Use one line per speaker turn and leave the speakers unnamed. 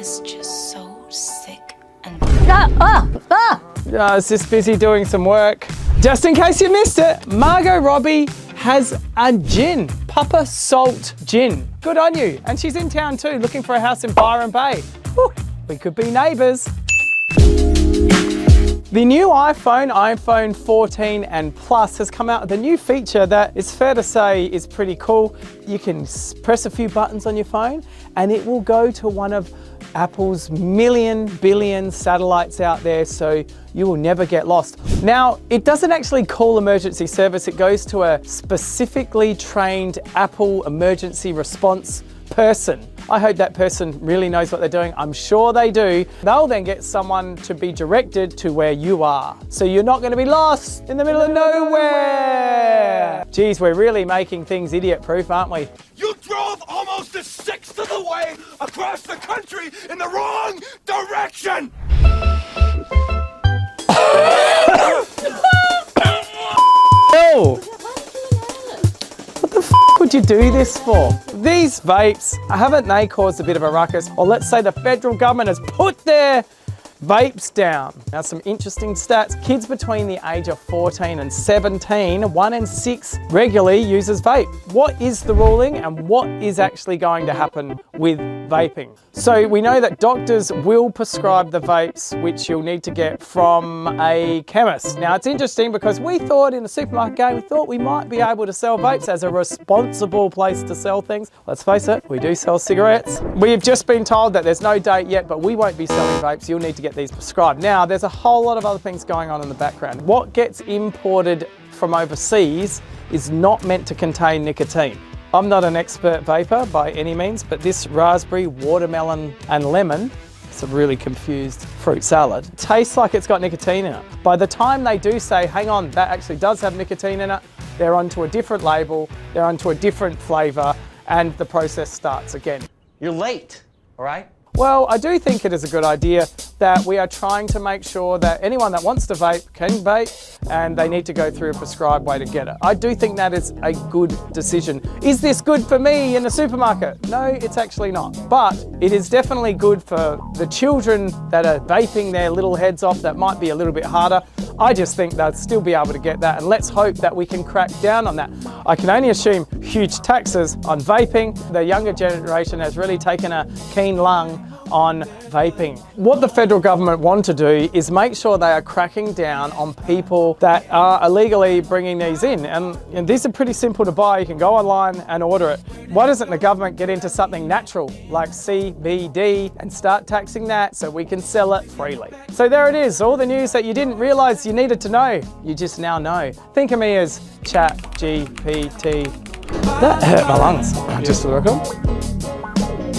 is just so sick and...
I was just busy doing some work. Just in case you missed it, Margot Robbie has a gin, Papa Salt Gin. Good on you. And she's in town too, looking for a house in Byron Bay. Whew, we could be neighbours. The new iPhone 14 and Plus has come out with a new feature that it's fair to say is pretty cool. You can press a few buttons on your phone and it will go to one of Apple's billion satellites out there, so you will never get lost. Now, it doesn't actually call emergency service, it goes to a specifically trained Apple emergency response person. I hope that person really knows what they're doing. I'm sure they do. They'll then get someone to be directed to where you are. So you're not going to be lost in the middle of nowhere. Geez, we're really making things idiot-proof, aren't we?
You drove almost a sixth of the way across the country in the wrong direction!
Oh! What the f would you do this for? These vapes, haven't they caused a bit of a ruckus? Or let's say the federal government has put their vapes down. Now, some interesting stats. Kids between the age of 14 and 17, 1 in 6 regularly uses vape. What is the ruling and what is actually going to happen with vaping? So we know that doctors will prescribe the vapes, which you'll need to get from a chemist. Now, it's interesting because we thought in the supermarket game, we thought we might be able to sell vapes as a responsible place to sell things. Let's face it, we do sell cigarettes. We've just been told that there's no date yet, but we won't be selling vapes. You'll need to get these prescribed. Now, there's a whole lot of other things going on in the background. What gets imported from overseas is not meant to contain nicotine. I'm not an expert vapor by any means, but this raspberry, watermelon and lemon, it's a really confused fruit salad, tastes like it's got nicotine in it. By the time they do say, hang on, that actually does have nicotine in it, they're onto a different label, they're onto a different flavour, and the process starts again.
You're late, all right?
Well, I do think it is a good idea that we are trying to make sure that anyone that wants to vape can vape, and they need to go through a prescribed way to get it. I do think that is a good decision. Is this good for me in the supermarket? No, it's actually not. But it is definitely good for the children that are vaping their little heads off. That might be a little bit harder. I just think they'll still be able to get that, and let's hope that we can crack down on that. I can only assume huge taxes on vaping. The younger generation has really taken a keen lung on vaping. What the federal government want to do is make sure they are cracking down on people that are illegally bringing these in. And these are pretty simple to buy. You can go online and order it. Why doesn't the government get into something natural like CBD and start taxing that so we can sell it freely? So there it is, all the news that you didn't realize you needed to know. You just now know. Think of me as ChatGPT. That hurt my lungs, just for the record.